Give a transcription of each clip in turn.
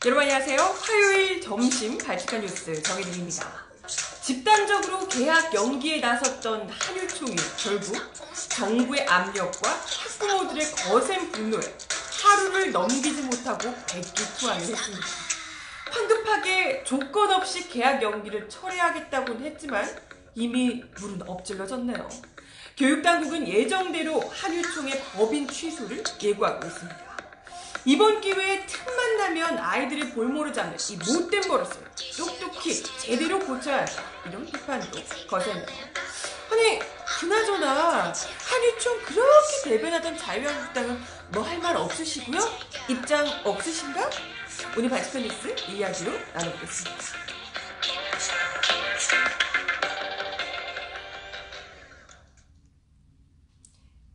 여러분 안녕하세요. 화요일 점심 발칙한 뉴스 정혜림입니다. 집단적으로 계약 연기에 나섰던 한유총이 결국 정부의 압력과 학부모들의 거센 분노에 하루를 넘기지 못하고 백기투항을 했습니다. 황급하게 조건 없이 계약 연기를 철회하겠다고는 했지만 이미 물은 엎질러졌네요. 교육당국은 예정대로 한유총의 법인 취소를 예고하고 있습니다. 이번 기회에 틈만 나면 아이들의 볼모로 잡는 이 못된 버릇을 똑똑히 제대로 고쳐야 한다. 이런 비판도 거세네요. 아니 그나저나 한유총 그렇게 대변하던 자유한국당은 뭐 할 말 없으시고요? 입장 없으신가? 오늘 발칙한 뉴스 이야기로 나눠보겠습니다.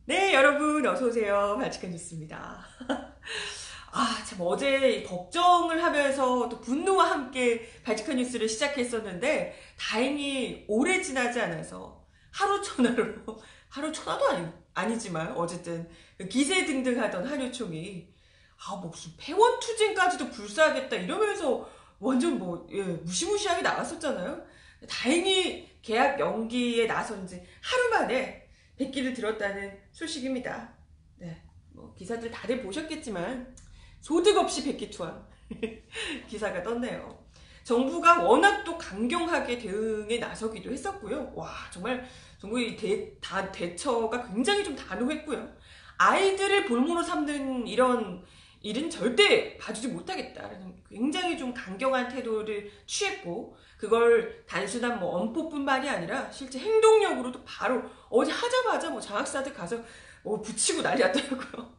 네, 여러분 어서오세요. 발칙한 뉴스입니다. 참 어제 걱정을 하면서 또 분노와 함께 발칙한 뉴스를 시작했었는데 다행히 오래 지나지 않아서 하루 천하도 아니지만 어쨌든 기세등등하던 한유총이 무슨 폐원투쟁까지도 불사하겠다 이러면서 완전 무시무시하게 나왔었잖아요. 다행히 계약 연기에 나선 지 하루 만에 백기를 들었다는 소식입니다. 네, 기사들 다들 보셨겠지만 소득 없이 백기투항 기사가 떴네요. 정부가 워낙 또 강경하게 대응에 나서기도 했었고요. 정말 정부의 대처가 굉장히 좀 단호했고요. 아이들을 볼모로 삼는 이런 일은 절대 봐주지 못하겠다라는 굉장히 좀 강경한 태도를 취했고, 그걸 단순한 엄포뿐만이 아니라 실제 행동력으로도 바로 어제 하자마자 장학사들 가서 붙이고 난리 났더라고요.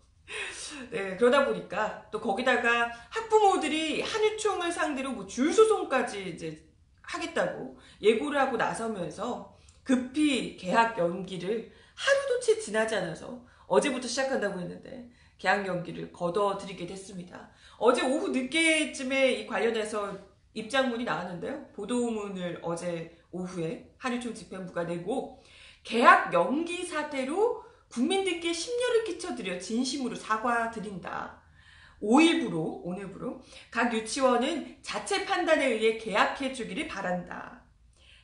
네, 그러다 보니까 또 거기다가 학부모들이 한유총을 상대로 줄 소송까지 이제 하겠다고 예고를 하고 나서면서 급히 계약 연기를 하루도 채 지나지 않아서 어제부터 시작한다고 했는데 계약 연기를 거둬들이게 됐습니다. 어제 오후 늦게쯤에 이 관련해서 입장문이 나왔는데요. 보도문을 어제 오후에 한유총 집행부가 내고 계약 연기 사태로 국민들께 심려를 끼쳐드려 진심으로 사과드린다. 오늘부로 각 유치원은 자체 판단에 의해 계약해주기를 바란다.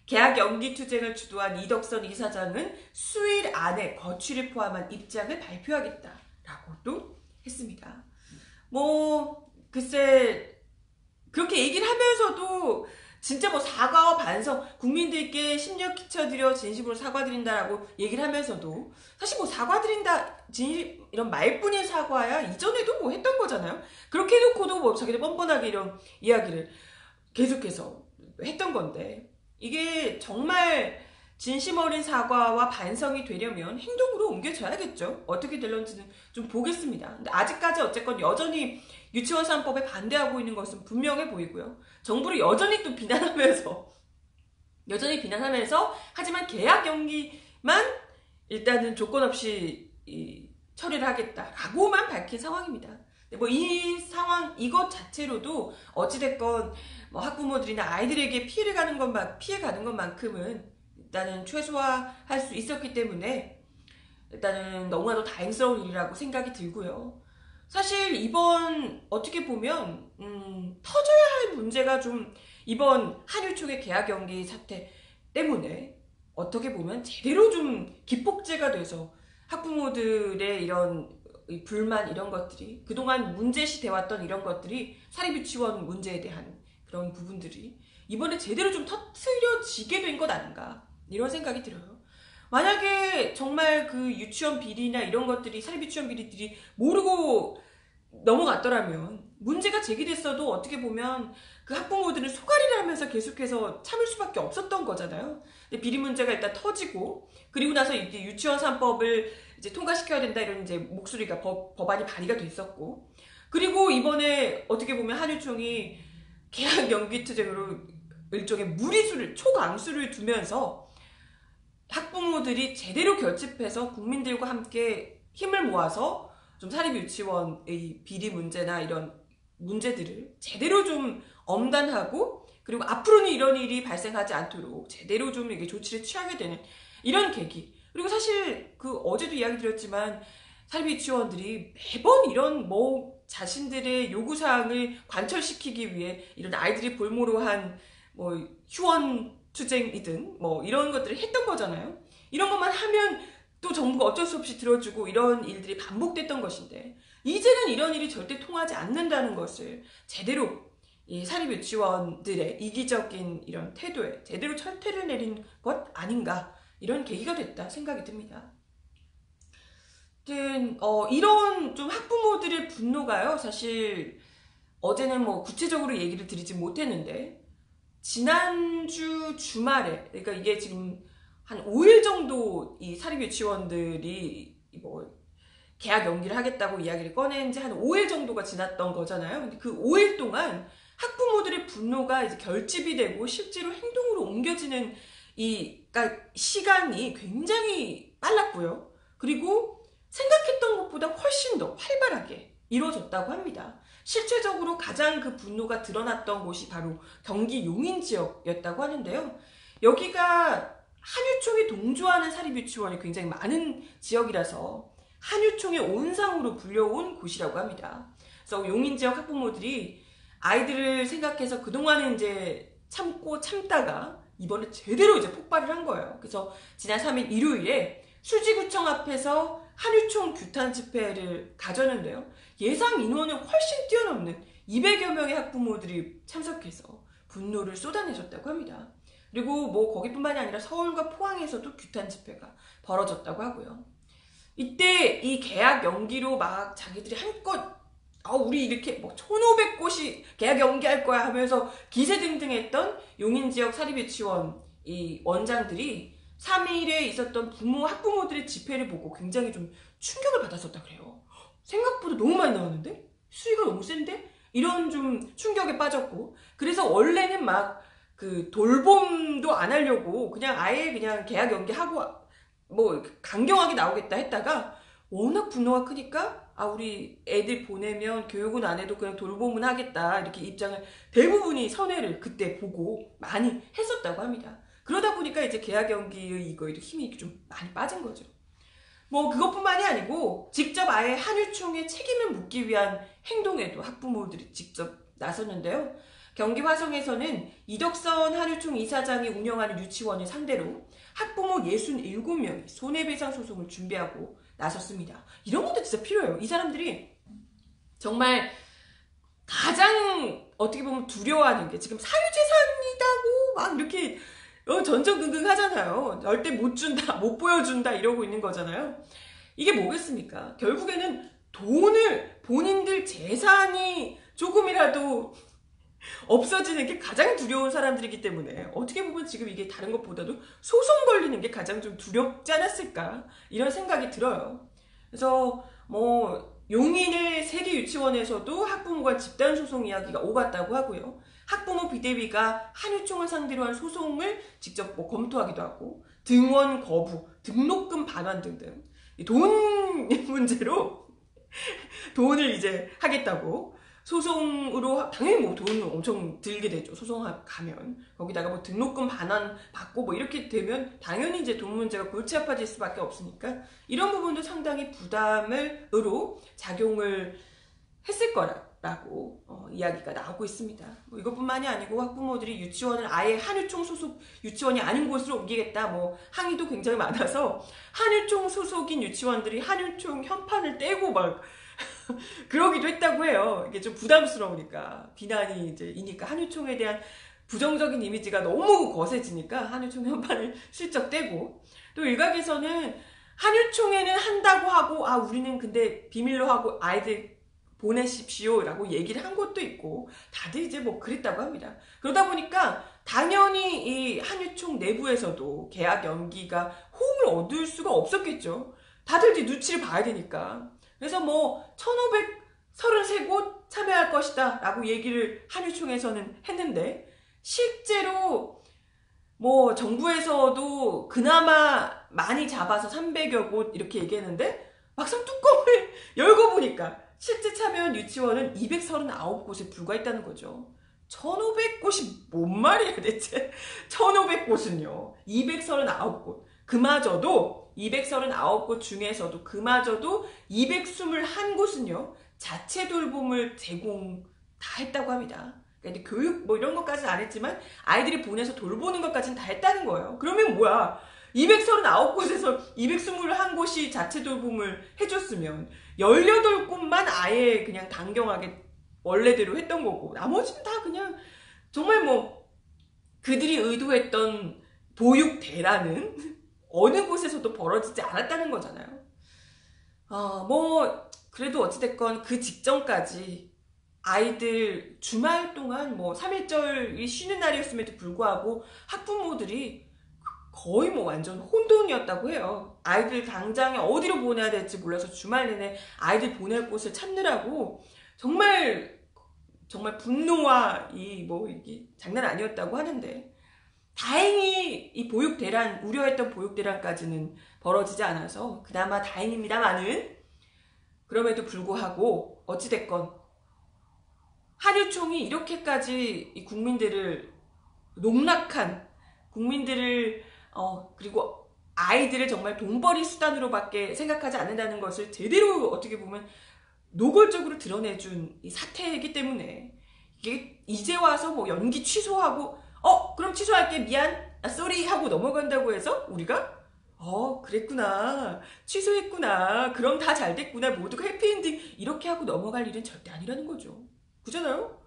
계약 연기 투쟁을 주도한 이덕선 이사장은 수일 안에 거취를 포함한 입장을 발표하겠다라고도 했습니다. 글쎄 그렇게 얘기를 하면서도 진짜 사과와 반성, 국민들께 심려 끼쳐드려 진심으로 사과드린다라고 얘기를 하면서도 사실 사과드린다, 이런 말뿐인 사과야 이전에도 했던 거잖아요. 그렇게 해놓고도 자기들 뻔뻔하게 이런 이야기를 계속해서 했던 건데, 이게 정말 진심 어린 사과와 반성이 되려면 행동으로 옮겨져야겠죠. 어떻게 될런지는 좀 보겠습니다. 근데 아직까지 어쨌건 여전히 유치원 3법에 반대하고 있는 것은 분명해 보이고요. 정부를 여전히 또 비난하면서 하지만 계약 연기만 일단은 조건 없이 처리를 하겠다라고만 밝힌 상황입니다. 이 상황 이것 자체로도 어찌됐건 학부모들이나 아이들에게 피해 가는 것만큼은 일단은 최소화할 수 있었기 때문에 일단은 너무나도 다행스러운 일이라고 생각이 들고요. 사실 이번 어떻게 보면 터져야 할 문제가 좀 이번 한유총의 계약 연기 사태 때문에 어떻게 보면 제대로 좀 기폭제가 돼서 학부모들의 이런 불만 이런 것들이 그동안 문제시돼왔던 이런 것들이 사립유치원 문제에 대한 그런 부분들이 이번에 제대로 좀 터트려지게 된 것 아닌가 이런 생각이 들어요. 만약에 정말 그 유치원 비리나 이런 것들이 사립유치원 비리들이 모르고 넘어갔더라면 문제가 제기됐어도 어떻게 보면 그 학부모들은 소가리를 하면서 계속해서 참을 수밖에 없었던 거잖아요. 근데 비리 문제가 일단 터지고 그리고 나서 이제 유치원 3법을 이제 통과시켜야 된다 이런 이제 목소리가 법안이 발의가 됐었고, 그리고 이번에 어떻게 보면 한유총이 계약 연기 투쟁으로 일종의 무리수를 초강수를 두면서 학부모들이 제대로 결집해서 국민들과 함께 힘을 모아서 좀 사립유치원의 비리 문제나 이런 문제들을 제대로 좀 엄단하고 그리고 앞으로는 이런 일이 발생하지 않도록 제대로 좀 이게 조치를 취하게 되는 이런 계기. 그리고 사실 그 어제도 이야기 드렸지만 사립 유치원들이 매번 이런 뭐 자신들의 요구사항을 관철시키기 위해 이런 아이들이 볼모로한 뭐 휴원 투쟁이든 뭐 이런 것들을 했던 거잖아요. 이런 것만 하면 또 정부가 어쩔 수 없이 들어주고 이런 일들이 반복됐던 것인데 이제는 이런 일이 절대 통하지 않는다는 것을 제대로 이 사립 유치원들의 이기적인 이런 태도에 제대로 철퇴를 내린 것 아닌가 이런 계기가 됐다 생각이 듭니다. 아무튼 이런 좀 학부모들의 분노가요. 사실 어제는 뭐 구체적으로 얘기를 드리지 못했는데 지난주 주말에 그러니까 이게 지금 한 5일 정도 이 사립 유치원들이 뭐 계약 연기를 하겠다고 이야기를 꺼낸 지 한 5일 정도가 지났던 거잖아요. 근데 그 5일 동안 학부모들의 분노가 이제 결집이 되고 실제로 행동으로 옮겨지는 그러니까 시간이 굉장히 빨랐고요. 그리고 생각했던 것보다 훨씬 더 활발하게 이루어졌다고 합니다. 실제적으로 가장 그 분노가 드러났던 곳이 바로 경기 용인 지역이었다고 하는데요. 여기가 한유총에 동조하는 사립유치원이 굉장히 많은 지역이라서 한유총의 온상으로 불려온 곳이라고 합니다. 그래서 용인 지역 학부모들이 아이들을 생각해서 그동안은 이제 참고 참다가 이번에 제대로 이제 폭발을 한 거예요. 그래서 지난 3일 일요일에 수지구청 앞에서 한유총 규탄 집회를 가졌는데요. 예상 인원을 훨씬 뛰어넘는 200여 명의 학부모들이 참석해서 분노를 쏟아내셨다고 합니다. 그리고 뭐 거기뿐만이 아니라 서울과 포항에서도 규탄 집회가 벌어졌다고 하고요. 이때 이 계약 연기로 막 자기들이 한껏 우리 이렇게 뭐 1,500곳이 계약 연기할 거야 하면서 기세등등했던 용인 지역 사립유치원 이 원장들이 3일에 있었던 학부모들의 집회를 보고 굉장히 좀 충격을 받았었다 그래요. 생각보다 너무 많이 나왔는데? 수위가 너무 센데? 이런 좀 충격에 빠졌고 그래서 원래는 막 그 돌봄도 안 하려고 그냥 아예 그냥 계약 연기하고 뭐 강경하게 나오겠다 했다가 워낙 분노가 크니까 우리 애들 보내면 교육은 안 해도 그냥 돌봄은 하겠다 이렇게 입장을 대부분이 선회를 그때 보고 많이 했었다고 합니다. 그러다 보니까 이제 계약 연기의 이거에도 힘이 좀 많이 빠진 거죠. 뭐 그것뿐만이 아니고 직접 아예 한유총의 책임을 묻기 위한 행동에도 학부모들이 직접 나섰는데요. 경기 화성에서는 이덕선 한유총 이사장이 운영하는 유치원을 상대로 학부모 67명이 손해배상 소송을 준비하고 나섰습니다. 이런 것도 진짜 필요해요. 이 사람들이 정말 가장 어떻게 보면 두려워하는 게 지금 사유재산이다고 막 이렇게 전전긍긍 하잖아요. 절대 못 준다, 못 보여준다 이러고 있는 거잖아요. 이게 뭐겠습니까? 결국에는 돈을 본인들 재산이 조금이라도 없어지는 게 가장 두려운 사람들이기 때문에 어떻게 보면 지금 이게 다른 것보다도 소송 걸리는 게 가장 좀 두렵지 않았을까 이런 생각이 들어요. 그래서 뭐 용인의 세계 유치원에서도 학부모가 집단 소송 이야기가 오갔다고 하고요. 학부모 비대위가 한유총을 상대로 한 소송을 직접 뭐 검토하기도 하고 등원 거부, 등록금 반환 등등 돈 문제로 돈을 이제 하겠다고 소송으로 당연히 뭐 돈 엄청 들게 되죠. 소송 가면 거기다가 뭐 등록금 반환 받고 뭐 이렇게 되면 당연히 이제 돈 문제가 골치 아파질 수밖에 없으니까 이런 부분도 상당히 부담으로 작용을 했을 거라고 이야기가 나오고 있습니다. 뭐 이것뿐만이 아니고 학부모들이 유치원을 아예 한유총 소속 유치원이 아닌 곳으로 옮기겠다 뭐 항의도 굉장히 많아서 한유총 소속인 유치원들이 한유총 현판을 떼고 막 그러기도 했다고 해요. 이게 좀 부담스러우니까 비난이 이제 이니까 한유총에 대한 부정적인 이미지가 너무 거세지니까 한유총 현판을 슬쩍 떼고 또 일각에서는 한유총에는 한다고 하고 우리는 근데 비밀로 하고 아이들 보내십시오 라고 얘기를 한 것도 있고 다들 이제 뭐 그랬다고 합니다. 그러다 보니까 당연히 이 한유총 내부에서도 계약 연기가 호응을 얻을 수가 없었겠죠. 다들 이제 눈치를 봐야 되니까. 그래서 뭐 1,533곳 참여할 것이다 라고 얘기를 한유총에서는 했는데 실제로 뭐 정부에서도 그나마 많이 잡아서 300여 곳 이렇게 얘기했는데 막상 뚜껑을 열고 보니까 실제 참여한 유치원은 239곳에 불과했다는 거죠. 1500곳이 뭔 말이야 대체. 1500곳은요. 239곳. 그마저도 239곳 중에서도 그마저도 221곳은요. 자체 돌봄을 제공 다 했다고 합니다. 그러니까 교육 뭐 이런 것까지는 안 했지만 아이들이 보내서 돌보는 것까지는 다 했다는 거예요. 그러면 뭐야? 239곳에서 221곳이 자체 돌봄을 해줬으면 18곳만 아예 그냥 강경하게 원래대로 했던 거고 나머지는 다 그냥 정말 뭐 그들이 의도했던 보육 대란은 어느 곳에서도 벌어지지 않았다는 거잖아요. 뭐 그래도 어찌됐건 그 직전까지 아이들 주말 동안 뭐 3일절이 쉬는 날이었음에도 불구하고 학부모들이 거의 뭐 완전 혼돈이었다고 해요. 아이들 당장에 어디로 보내야 될지 몰라서 주말 내내 아이들 보낼 곳을 찾느라고 정말 분노와 이게 장난 아니었다고 하는데 다행히 이 보육 대란, 우려했던 보육 대란까지는 벌어지지 않아서 그나마 다행입니다만은 그럼에도 불구하고 어찌됐건 한유총이 이렇게까지 이 국민들을 농락한 국민들을 그리고 아이들을 정말 돈벌이 수단으로밖에 생각하지 않는다는 것을 제대로 어떻게 보면 노골적으로 드러내준 이 사태이기 때문에 이게 이제 와서 뭐 연기 취소하고 그럼 취소할게 미안 쏘리 하고 넘어간다고 해서 우리가 그랬구나 취소했구나 그럼 다 잘 됐구나 모두가 해피엔딩 이렇게 하고 넘어갈 일은 절대 아니라는 거죠. 그잖아요?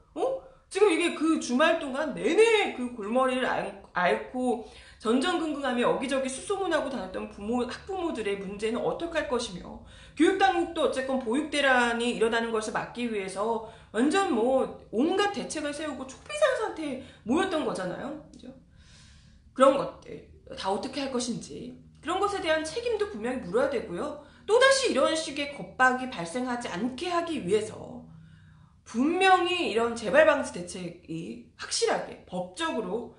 지금 이게 그 주말 동안 내내 그 골머리를 앓고 전전긍긍하며 여기저기 수소문하고 다녔던 학부모들의 문제는 어떻게 할 것이며 교육당국도 어쨌건 보육대란이 일어나는 것을 막기 위해서 완전 뭐 온갖 대책을 세우고 초비상 상태에 모였던 거잖아요. 그죠? 그런 것들 다 어떻게 할 것인지 그런 것에 대한 책임도 분명히 물어야 되고요. 또다시 이런 식의 겁박이 발생하지 않게 하기 위해서 분명히 이런 재발방지 대책이 확실하게 법적으로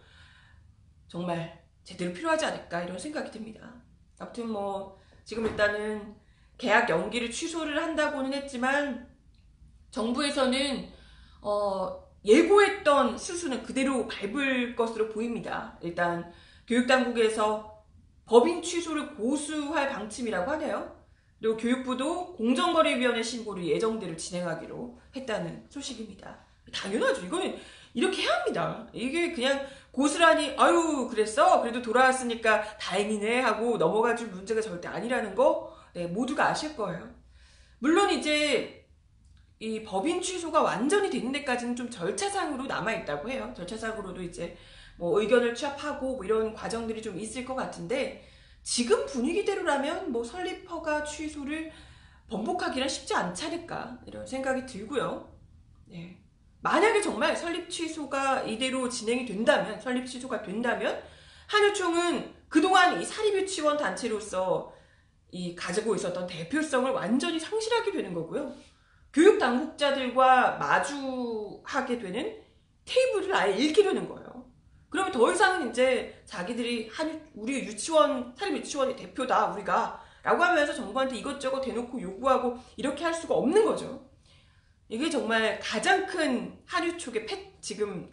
정말 제대로 필요하지 않을까 이런 생각이 듭니다. 아무튼 뭐 지금 일단은 계약 연기를 취소를 한다고는 했지만 정부에서는 예고했던 수순은 그대로 밟을 것으로 보입니다. 일단 교육당국에서 법인 취소를 고수할 방침이라고 하네요. 그리고 교육부도 공정거래위원회 신고를 예정대로 진행하기로 했다는 소식입니다. 당연하죠. 이거는 이렇게 해야 합니다. 이게 그냥 고스란히 아유 그랬어? 그래도 돌아왔으니까 다행이네 하고 넘어가줄 문제가 절대 아니라는 거 모두가 아실 거예요. 물론 이제 이 법인 취소가 완전히 되는 데까지는 좀 절차상으로 남아있다고 해요. 절차상으로도 이제 뭐 의견을 취합하고 뭐 이런 과정들이 좀 있을 것 같은데 지금 분위기대로라면 뭐 설립 허가 취소를 번복하기는 쉽지 않지 않을까 이런 생각이 들고요. 네. 만약에 정말 설립 취소가 이대로 진행이 된다면 설립 취소가 된다면 한유총은 그동안 이 사립유치원 단체로서 이 가지고 있었던 대표성을 완전히 상실하게 되는 거고요. 교육 당국자들과 마주하게 되는 테이블을 아예 잃기려는 거예요. 그러면 더 이상은 이제 자기들이 우리 유치원, 사립유치원의 대표다, 우리가. 라고 하면서 정부한테 이것저것 대놓고 요구하고 이렇게 할 수가 없는 거죠. 이게 정말 가장 큰 한유총의 지금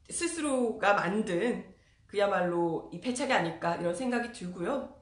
스스로가 만든 그야말로 이 패착이 아닐까 이런 생각이 들고요.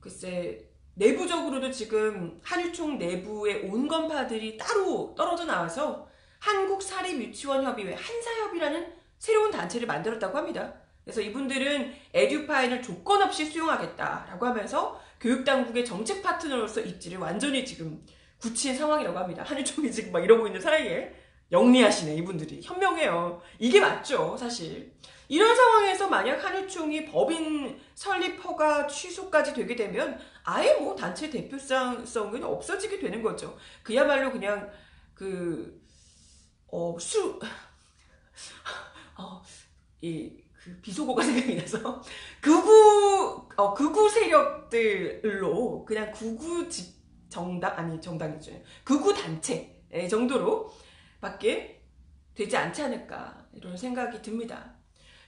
글쎄, 내부적으로도 지금 한유총 내부의 온건파들이 따로 떨어져 나와서 한국사립유치원협의회 한사협이라는 새로운 단체를 만들었다고 합니다. 그래서 이분들은 에듀파인을 조건 없이 수용하겠다라고 하면서 교육당국의 정책 파트너로서 입지를 완전히 지금 굳힌 상황이라고 합니다. 한유총이 지금 막 이러고 있는 사이에 영리하시네 이분들이. 현명해요. 이게 맞죠 사실. 이런 상황에서 만약 한유총이 법인 설립 허가 취소까지 되게 되면 아예 뭐 단체 대표성은 없어지게 되는 거죠. 그야말로 그냥 그 비속어가 생각이 나서 극우 세력들로 그냥 정당이죠. 극우 단체 정도로 밖에 되지 않지 않을까 이런 생각이 듭니다.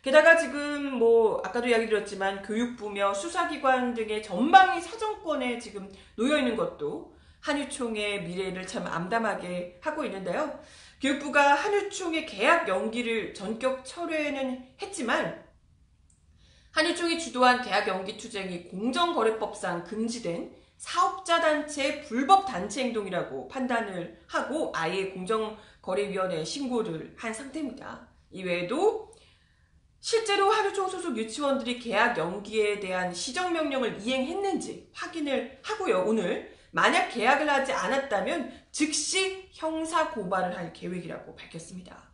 게다가 지금 뭐 아까도 이야기 드렸지만 교육부며 수사기관 등의 전방위 사정권에 지금 놓여 있는 것도 한유총의 미래를 참 암담하게 하고 있는데요. 교육부가 한유총의 계약 연기를 전격 철회는 했지만 한유총이 주도한 계약 연기 투쟁이 공정거래법상 금지된 사업자 단체의 불법 단체 행동이라고 판단을 하고 아예 공정거래위원회에 신고를 한 상태입니다. 이외에도 실제로 한유총 소속 유치원들이 계약 연기에 대한 시정명령을 이행했는지 확인을 하고요. 오늘 만약 계약을 하지 않았다면 즉시 형사고발을 할 계획이라고 밝혔습니다.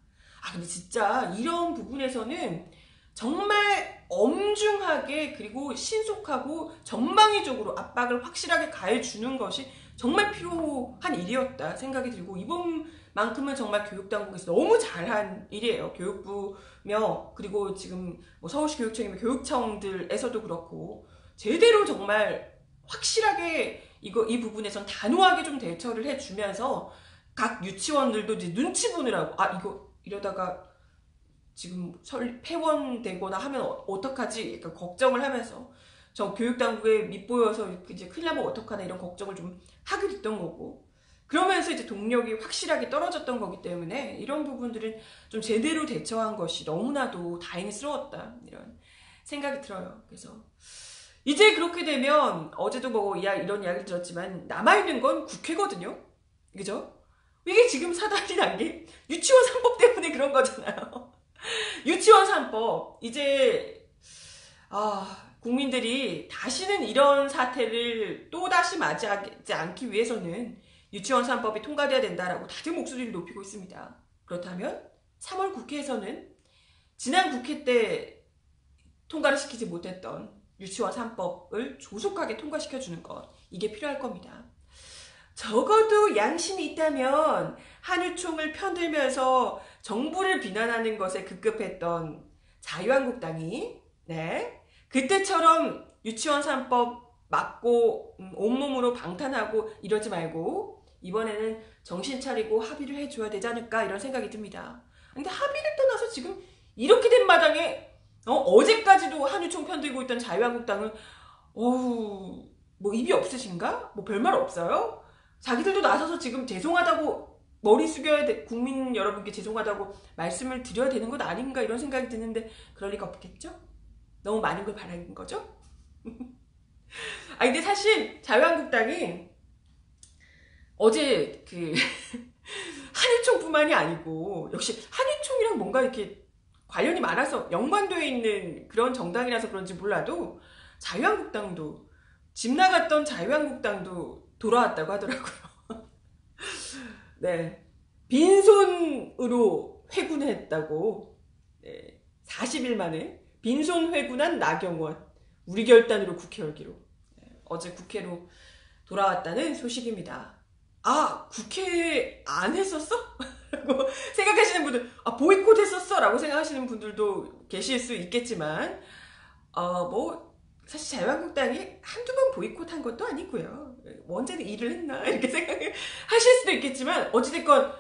근데 진짜 이런 부분에서는 정말 엄중하게 그리고 신속하고 전방위적으로 압박을 확실하게 가해주는 것이 정말 필요한 일이었다 생각이 들고 이번만큼은 정말 교육당국에서 너무 잘한 일이에요. 교육부며 그리고 지금 뭐 서울시 교육청이며 교육청들에서도 그렇고 제대로 정말 확실하게 이 부분에선 단호하게 좀 대처를 해주면서 각 유치원들도 이제 눈치 보느라고 이거 이러다가 지금 폐원되거나 하면 어떡하지? 약간 걱정을 하면서 저 교육당국에 밑보여서 이제 큰일 나면 어떡하나 이런 걱정을 좀 하게 됐던 거고 그러면서 이제 동력이 확실하게 떨어졌던 거기 때문에 이런 부분들은 좀 제대로 대처한 것이 너무나도 다행스러웠다 이런 생각이 들어요. 그래서 이제 그렇게 되면 어제도 뭐 이런 이야기를 들었지만 남아있는 건 국회거든요. 그죠? 이게 지금 사달이 난 게 유치원 3법 때문에 그런 거잖아요. 유치원 3법 이제 국민들이 다시는 이런 사태를 또다시 맞이하지 않기 위해서는 유치원 3법이 통과돼야 된다라고 다들 목소리를 높이고 있습니다. 그렇다면 3월 국회에서는 지난 국회 때 통과를 시키지 못했던 유치원 3법을 조속하게 통과시켜주는 것 이게 필요할 겁니다. 적어도 양심이 있다면 한유총을 편들면서 정부를 비난하는 것에 급급했던 자유한국당이 그때처럼 유치원 3법 맞고 온몸으로 방탄하고 이러지 말고 이번에는 정신 차리고 합의를 해줘야 되지 않을까 이런 생각이 듭니다. 근데 합의를 떠나서 지금 이렇게 된 마당에 어제까지도 한유총 편들고 있던 자유한국당은 뭐 입이 없으신가? 뭐 별말 없어요? 자기들도 나서서 지금 죄송하다고 머리 숙여야 돼, 국민 여러분께 죄송하다고 말씀을 드려야 되는 것 아닌가 이런 생각이 드는데 그럴 리가 없겠죠? 너무 많은 걸 바라는 거죠? 근데 사실 자유한국당이 어제 한유총뿐만이 아니고 역시 한유총이랑 뭔가 이렇게 관련이 많아서 연관되어 있는 그런 정당이라서 그런지 몰라도 자유한국당도 집 나갔던 자유한국당도 돌아왔다고 하더라고요. 네, 빈손으로 회군했다고. 40일 만에 빈손 회군한 나경원 우리 결단으로 국회 열기로. 어제 국회로 돌아왔다는 소식입니다. 국회 안 했었어? 라고 생각하시는 분들, 보이콧 했었어? 라고 생각하시는 분들도 계실 수 있겠지만 사실 자유한국당이 한두 번 보이콧한 것도 아니고요. 언제는 일을 했나 이렇게 생각을 하실 수도 있겠지만 어찌됐건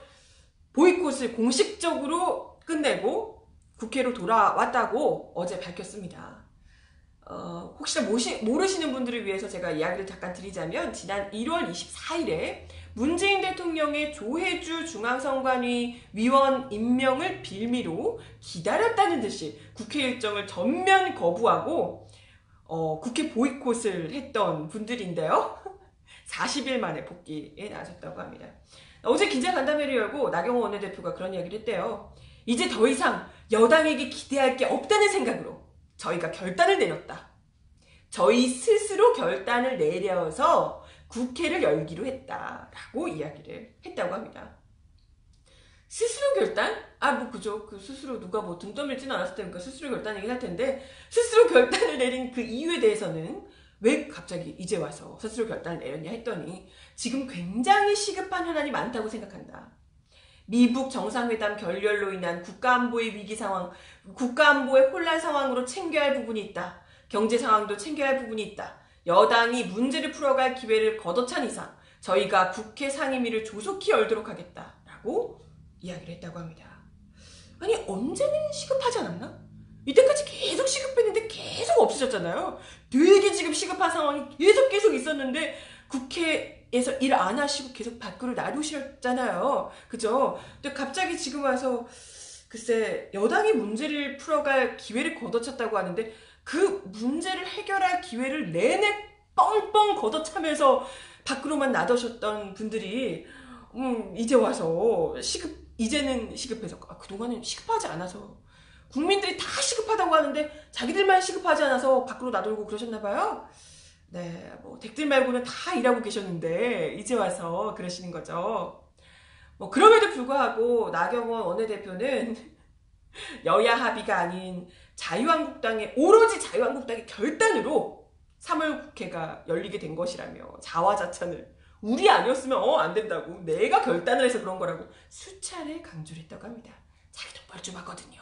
보이콧을 공식적으로 끝내고 국회로 돌아왔다고 어제 밝혔습니다. 혹시나 모르시는 분들을 위해서 제가 이야기를 잠깐 드리자면 지난 1월 24일에 문재인 대통령의 조혜주 중앙선관위 위원 임명을 빌미로 기다렸다는 듯이 국회 일정을 전면 거부하고 국회 보이콧을 했던 분들인데요. 40일 만에 복귀에 나섰다고 합니다. 어제 기자간담회를 열고 나경원 원내대표가 그런 이야기를 했대요. 이제 더 이상 여당에게 기대할 게 없다는 생각으로 저희가 결단을 내렸다. 저희 스스로 결단을 내려서 국회를 열기로 했다라고 이야기를 했다고 합니다. 스스로 결단? 그죠. 스스로 누가 등 떠밀지는 않았을 테니까 스스로 결단이긴 할 텐데, 스스로 결단을 내린 그 이유에 대해서는 왜 갑자기 이제 와서 스스로 결단을 내렸냐 했더니, 지금 굉장히 시급한 현안이 많다고 생각한다. 미북 정상회담 결렬로 인한 국가안보의 위기 상황, 국가안보의 혼란 상황으로 챙겨야 할 부분이 있다. 경제 상황도 챙겨야 할 부분이 있다. 여당이 문제를 풀어갈 기회를 걷어찬 이상, 저희가 국회 상임위를 조속히 열도록 하겠다라고 이야기를 했다고 합니다. 언제는 시급하지 않았나? 이때까지 계속 시급했는데 계속 없어졌잖아요. 되게 지금 시급한 상황이 계속 있었는데 국회 국회에서 일 안 하시고 계속 밖으로 나두셨잖아요. 그죠? 근데 갑자기 지금 와서 글쎄 여당이 문제를 풀어갈 기회를 걷어찼다고 하는데 그 문제를 해결할 기회를 내내 뻥뻥 걷어차면서 밖으로만 나두셨던 분들이 이제 와서 이제는 시급해서 그동안은 시급하지 않아서 국민들이 다 시급하다고 하는데 자기들만 시급하지 않아서 밖으로 나돌고 그러셨나봐요. 네, 뭐 댁들 말고는 다 일하고 계셨는데 이제 와서 그러시는 거죠. 뭐 그럼에도 불구하고 나경원 원내대표는 여야 합의가 아닌 자유한국당의 오로지 자유한국당의 결단으로 3월 국회가 열리게 된 것이라며 자화자찬을 우리 아니었으면 안 된다고 내가 결단을 해서 그런 거라고 수차례 강조를 했다고 합니다. 자기도 뻘쭘하거든요.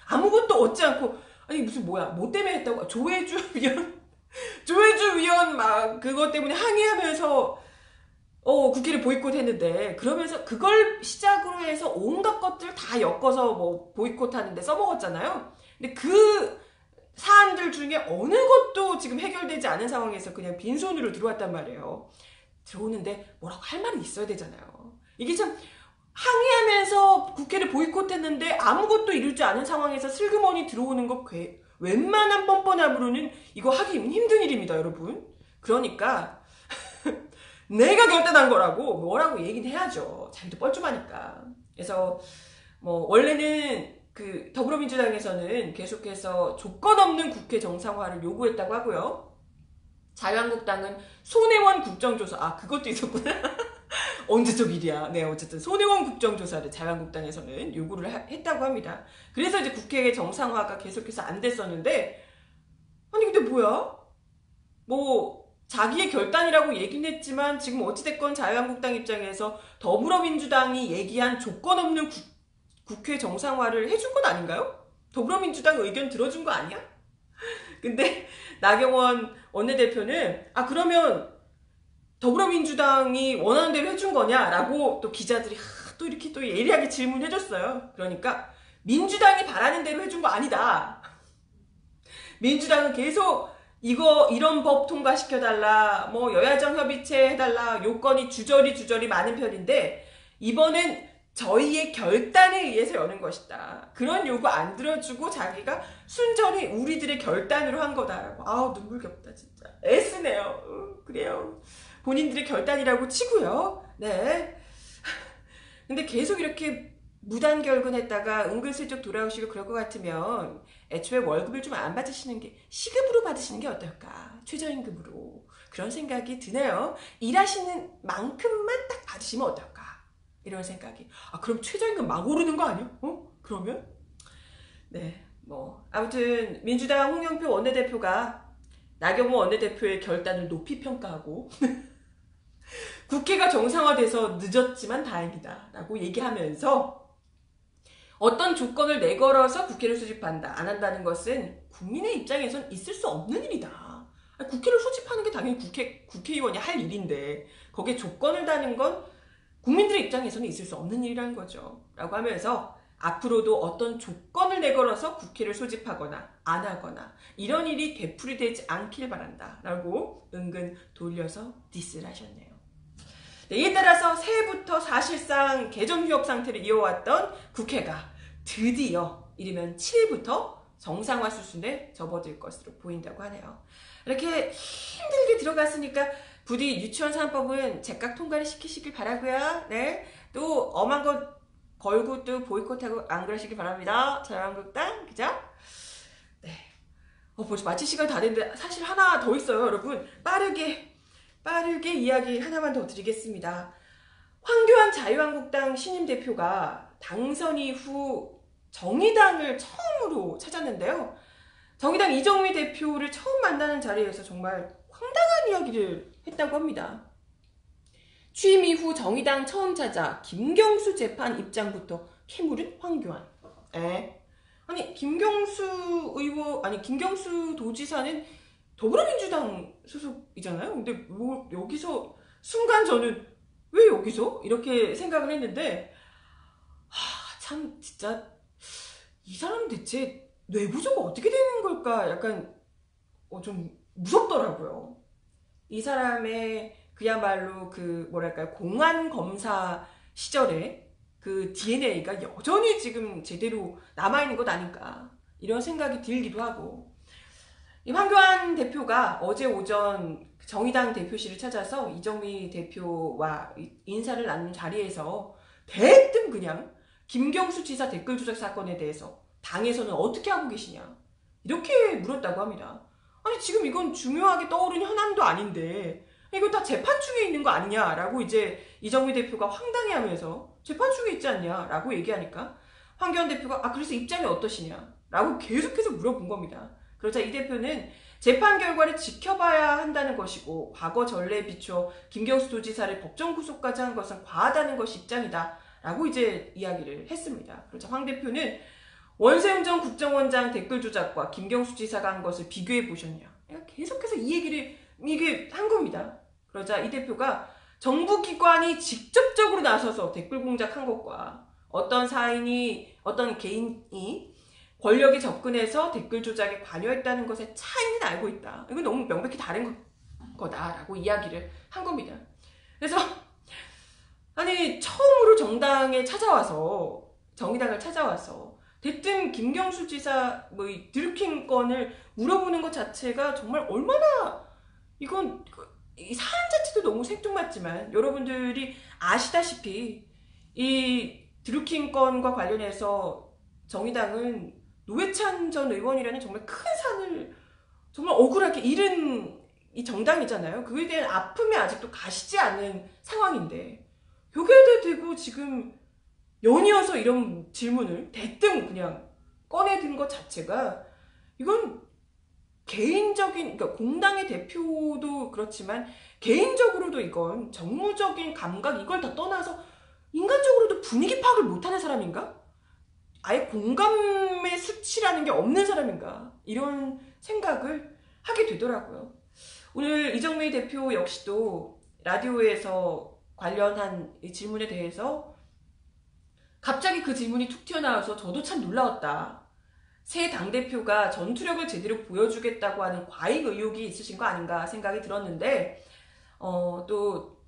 아무것도 얻지 않고 아니 무슨 뭐야 뭐 때문에 했다고 조혜주 위원 막 그것 때문에 항의하면서 국회를 보이콧했는데 그러면서 그걸 시작으로 해서 온갖 것들 다 엮어서 뭐 보이콧하는데 써먹었잖아요. 근데 그 사안들 중에 어느 것도 지금 해결되지 않은 상황에서 그냥 빈손으로 들어왔단 말이에요. 들어오는데 뭐라고 할 말이 있어야 되잖아요. 이게 참 항의하면서 국회를 보이콧했는데 아무것도 이루지 않은 상황에서 슬그머니 들어오는 거 웬만한 뻔뻔함으로는 이거 하기 힘든 일입니다, 여러분. 그러니까 내가 결단한 거라고 뭐라고 얘기는 해야죠. 자기도 뻘쭘하니까. 그래서 뭐 원래는 그 더불어민주당에서는 계속해서 조건 없는 국회 정상화를 요구했다고 하고요. 자유한국당은 손혜원 국정조사 그것도 있었구나. 언제적 일이야. 네, 어쨌든 손혜원 국정조사를 자유한국당에서는 요구를 했다고 합니다. 그래서 이제 국회 정상화가 계속해서 안 됐었는데 아니 근데 뭐야? 뭐 자기의 결단이라고 얘기는 했지만 지금 어찌됐건 자유한국당 입장에서 더불어민주당이 얘기한 조건 없는 국회 정상화를 해준 건 아닌가요? 더불어민주당 의견 들어준 거 아니야? 근데 나경원 원내대표는 그러면 더불어민주당이 원하는 대로 해준 거냐라고 또 기자들이 또 이렇게 또 예리하게 질문해줬어요. 그러니까 민주당이 바라는 대로 해준 거 아니다. 민주당은 계속 이런 법 통과시켜달라, 뭐 여야정 협의체 해달라 요건이 주저리 많은 편인데 이번엔 저희의 결단에 의해서 여는 것이다. 그런 요구 안 들어주고 자기가 순전히 우리들의 결단으로 한 거다라고. 눈물겹다 진짜. 애쓰네요. 그래요. 본인들의 결단이라고 치고요. 네. 근데 계속 이렇게 무단결근했다가 은근슬쩍 돌아오시고 그럴 것 같으면 애초에 월급을 좀 안 받으시는 게 시급으로 받으시는 게 어떨까? 최저임금으로. 그런 생각이 드네요. 일하시는 만큼만 딱 받으시면 어떨까? 이런 생각이. 그럼 최저임금 막 오르는 거 아니야? 그러면? 네. 뭐 아무튼 민주당 홍영표 원내대표가 나경원 원내대표의 결단을 높이 평가하고 국회가 정상화돼서 늦었지만 다행이다 라고 얘기하면서 어떤 조건을 내걸어서 국회를 소집한다, 안 한다는 것은 국민의 입장에선 있을 수 없는 일이다. 국회를 소집하는 게 당연히 국회의원이 할 일인데 거기에 조건을 다는 건 국민들의 입장에서는 있을 수 없는 일이라는 거죠. 라고 하면서 앞으로도 어떤 조건을 내걸어서 국회를 소집하거나 안 하거나 이런 일이 되풀이되지 않길 바란다 라고 은근 돌려서 디스를 하셨네요. 네, 이에 따라서 새해부터 사실상 개정휴업 상태를 이어왔던 국회가 드디어 이르면 7일부터 정상화 수순에 접어들 것으로 보인다고 하네요. 이렇게 힘들게 들어갔으니까 부디 유치원 3법은 제각 통과를 시키시길 바라고요. 네, 또 엄한 것 걸고 또 보이콧하고 안 그러시길 바랍니다. 자유한국당, 그죠? 네, 벌써 마칠 시간 다 됐는데 사실 하나 더 있어요, 여러분. 빠르게 이야기 하나만 더 드리겠습니다. 황교안 자유한국당 신임 대표가 당선 이후 정의당을 처음으로 찾았는데요. 정의당 이정미 대표를 처음 만나는 자리에서 정말 황당한 이야기를 했다고 합니다. 취임 이후 정의당 처음 찾아 김경수 재판 입장부터 캐물은 황교안. 아니 김경수 도지사는 더불어민주당 소속이잖아요. 근데 뭐 여기서 순간 저는 왜 여기서? 이렇게 생각을 했는데 참 진짜 이 사람 대체 뇌구조가 어떻게 되는 걸까? 약간 좀 무섭더라고요. 이 사람의 그야말로 그 뭐랄까요, 공안 검사 시절에 그 DNA가 여전히 지금 제대로 남아있는 것 아닌가 이런 생각이 들기도 하고, 이 황교안 대표가 어제 오전 정의당 대표실을 찾아서 이정미 대표와 인사를 나눈 자리에서 대뜸 그냥 김경수 지사 댓글 조작 사건에 대해서 당에서는 어떻게 하고 계시냐 이렇게 물었다고 합니다. 아니 지금 이건 중요하게 떠오른 현안도 아닌데 이거 다 재판 중에 있는 거 아니냐라고 이제 이정미 대표가 황당해하면서 재판 중에 있지 않냐라고 얘기하니까 황교안 대표가 그래서 입장이 어떠시냐라고 계속해서 물어본 겁니다. 그러자 이 대표는 재판 결과를 지켜봐야 한다는 것이고 과거 전례에 비춰 김경수 도지사를 법정 구속까지 한 것은 과하다는 것이 입장이다 라고 이제 이야기를 했습니다. 그러자 황 대표는 원세훈 전 국정원장 댓글 조작과 김경수 지사가 한 것을 비교해 보셨냐, 계속해서 이 얘기를 이게 한 겁니다. 그러자 이 대표가 정부 기관이 직접적으로 나서서 댓글 공작한 것과 어떤 사인이 어떤 개인이 권력에 접근해서 댓글 조작에 관여했다는 것의 차이는 알고 있다. 이건 너무 명백히 다른 거다라고 이야기를 한 겁니다. 그래서 아니 처음으로 정당에 찾아와서 정의당을 찾아와서 대뜸 김경수 지사 뭐 드루킹 건을 물어보는 것 자체가 정말 얼마나 이건 이 사안 자체도 너무 생뚱맞지만 여러분들이 아시다시피 이 드루킹 건과 관련해서 정의당은 노회찬 전 의원이라는 정말 큰 산을 정말 억울하게 잃은 이 정당이잖아요. 그에 대한 아픔이 아직도 가시지 않은 상황인데 여기에다 대고 지금 연이어서 이런 질문을 대뜸 그냥 꺼내든 것 자체가 이건 개인적인, 그러니까 공당의 대표도 그렇지만 개인적으로도 이건 정무적인 감각 이걸 다 떠나서 인간적으로도 분위기 파악을 못하는 사람인가? 아예 공감의 수치라는 게 없는 사람인가? 이런 생각을 하게 되더라고요. 오늘 이정미 대표 역시도 라디오에서 관련한 이 질문에 대해서 갑자기 그 질문이 툭 튀어나와서 저도 참 놀라웠다. 새 당대표가 전투력을 제대로 보여주겠다고 하는 과잉 의욕이 있으신 거 아닌가 생각이 들었는데 또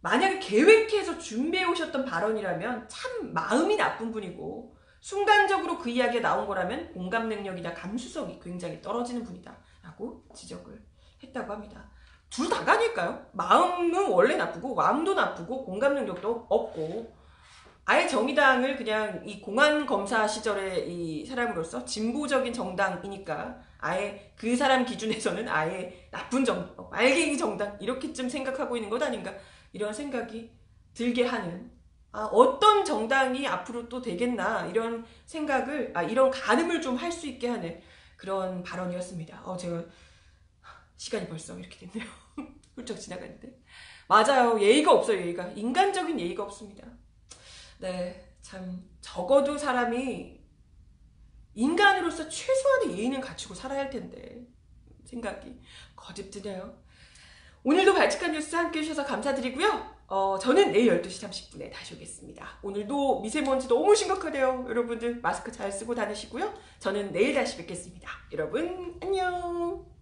만약에 계획해서 준비해 오셨던 발언이라면 참 마음이 나쁜 분이고 순간적으로 그 이야기가 나온 거라면 공감 능력이나 감수성이 굉장히 떨어지는 분이다 라고 지적을 했다고 합니다. 둘 다가 아닐까요? 마음은 원래 나쁘고 마음도 나쁘고 공감 능력도 없고 아예 정의당을 그냥 이 공안검사 시절의 이 사람으로서 진보적인 정당이니까 아예 그 사람 기준에서는 아예 나쁜 정당, 말갱이 정당 이렇게쯤 생각하고 있는 것 아닌가 이런 생각이 들게 하는 어떤 정당이 앞으로 또 되겠나 이런 생각을 이런 가늠을 좀 할 수 있게 하는 그런 발언이었습니다. 제가 시간이 벌써 이렇게 됐네요. 훌쩍 지나가는데 맞아요. 예의가 없어요. 예의가 인간적인 예의가 없습니다. 네, 참 적어도 사람이 인간으로서 최소한의 예의는 갖추고 살아야 할 텐데 생각이 거듭 드네요. 오늘도 발칙한 뉴스 함께 해주셔서 감사드리고요. 저는 내일 12시 30분에 다시 오겠습니다. 오늘도 미세먼지 너무 심각하대요. 여러분들 마스크 잘 쓰고 다니시고요. 저는 내일 다시 뵙겠습니다. 여러분 안녕.